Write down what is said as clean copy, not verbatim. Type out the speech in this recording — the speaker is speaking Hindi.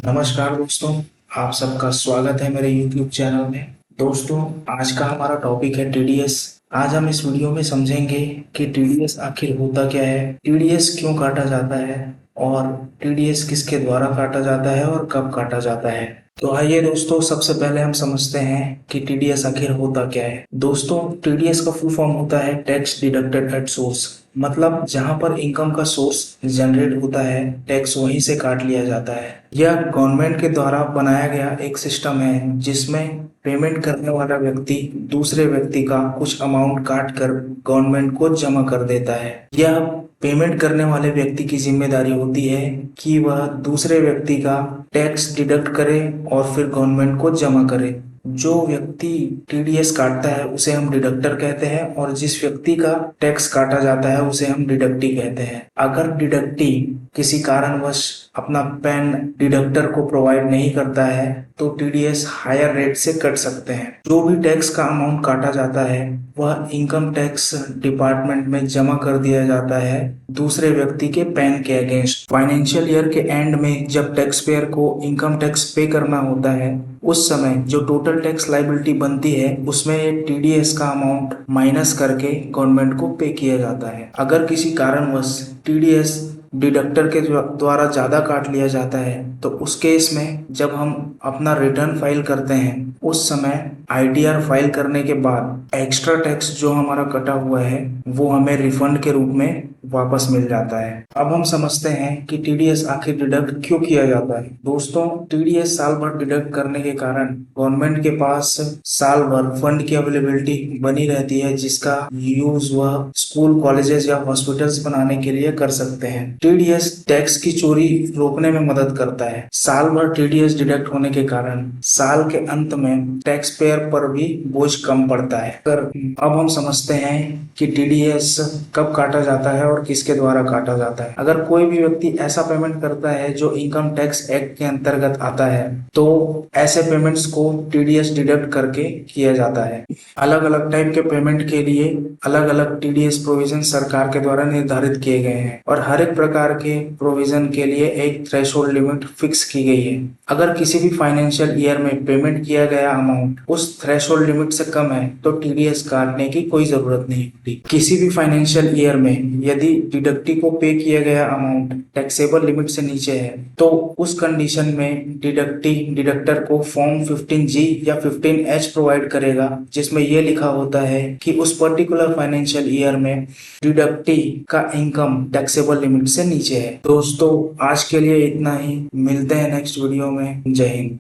नमस्कार दोस्तों, आप सबका स्वागत है मेरे YouTube चैनल में। दोस्तों, आज का हमारा टॉपिक है टीडीएस। आज हम इस वीडियो में समझेंगे कि टीडीएस आखिर होता क्या है, टीडीएस क्यों काटा जाता है और टीडीएस किसके द्वारा काटा जाता है और कब काटा जाता है। तो आइए दोस्तों, सबसे पहले हम समझते हैं कि टीडीएस आखिर होता क्या है। दोस्तों, टीडीएस का फुल फॉर्म होता है टैक्स डिडक्टेड एट सोर्स। मतलब जहां पर इनकम का सोर्स जनरेट होता है, टैक्स वहीं से काट लिया जाता है। यह गवर्नमेंट के द्वारा बनाया गया एक सिस्टम है जिसमें पेमेंट करने वाला व्यक्ति दूसरे व्यक्ति का कुछ अमाउंट काट कर गवर्नमेंट को जमा कर देता है। यह पेमेंट करने वाले व्यक्ति की जिम्मेदारी होती है कि वह दूसरे व्यक्ति का टैक्स डिडक्ट करे और फिर गवर्नमेंट को जमा करे। जो व्यक्ति टीडीएस काटता है उसे हम डिडक्टर कहते हैं और जिस व्यक्ति का टैक्स काटा जाता है उसे हम डिडक्टी कहते हैं। अगर डिडक्टी किसी कारणवश अपना पैन डिडक्टर को प्रोवाइड नहीं करता है तो टीडीएस हायर रेट से कट सकते हैं। जो भी टैक्स का अमाउंट काटा जाता है वह इनकम टैक्स डिपार्टमेंट में जमा कर दिया जाता है दूसरे व्यक्ति के पैन के अगेंस्ट। फाइनेंशियल ईयर के एंड में जब टैक्स पेयर को इनकम टैक्स पे करना होता है उस समय जो टोटल टैक्स लाइबिलिटी बनती है उसमें टीडीएस का अमाउंट माइनस करके गवर्नमेंट को पे किया जाता है। अगर किसी कारणवश टीडीएस डिडक्टर के द्वारा ज्यादा काट लिया जाता है तो उस केस में जब हम अपना रिटर्न फाइल करते हैं उस समय आईटीआर फाइल करने के बाद एक्स्ट्रा टैक्स जो हमारा कटा हुआ है वो हमें रिफंड के रूप में वापस मिल जाता है। अब हम समझते हैं कि टीडीएस आखिर डिडक्ट क्यों किया जाता है। दोस्तों, टीडीएस साल भर डिडक्ट करने के कारण गवर्नमेंट के पास साल भर फंड की अवेलेबिलिटी बनी रहती है जिसका यूज वह स्कूल, कॉलेजेस या हॉस्पिटल्स बनाने के लिए कर सकते हैं। टीडीएस टैक्स की चोरी रोकने में मदद करता है। साल भर टीडीएस डिडक्ट होने के कारण साल के अंत में टैक्स पेयर पर भी बोझ कम पड़ता है। अब हम समझते हैं कि टीडीएस कब काटा जाता है और किसके द्वारा काटा जाता है। अगर कोई भी व्यक्ति ऐसा पेमेंट करता है जो इनकम टैक्स एक्ट के अंतर्गत आता है तो ऐसे पेमेंट्स को टीडीएस डिडक्ट करके किया जाता है। अलग अलग टाइप के पेमेंट के लिए अलग अलग टीडीएस प्रोविजन सरकार के द्वारा निर्धारित किए गए हैं और हर एक प्रकार के प्रोविजन के लिए एक थ्रेशोल्ड लिमिट फिक्स की गई है। अगर किसी भी फाइनेंशियल ईयर में पेमेंट किया गया अमाउंट उस थ्रेशोल्ड लिमिट से कम है तो टीडीएस काटने की कोई जरूरत नहीं होती। किसी भी फाइनेंशियल ईयर में यदि डिडक्टी को पे किया गया अमाउंट टैक्सेबल लिमिट से नीचे है तो उस कंडीशन में डिडक्टी डिडक्टर को फॉर्म 15G या 15H प्रोवाइड करेगा जिसमें यह लिखा होता है कि उस पर्टिकुलर फाइनेंशियल ईयर में डिडक्टी का इनकम टैक्सेबल लिमिट से नीचे है। दोस्तों, आज के लिए इतना ही। मिलते हैं नेक्स्ट वीडियो में। जय हिंद।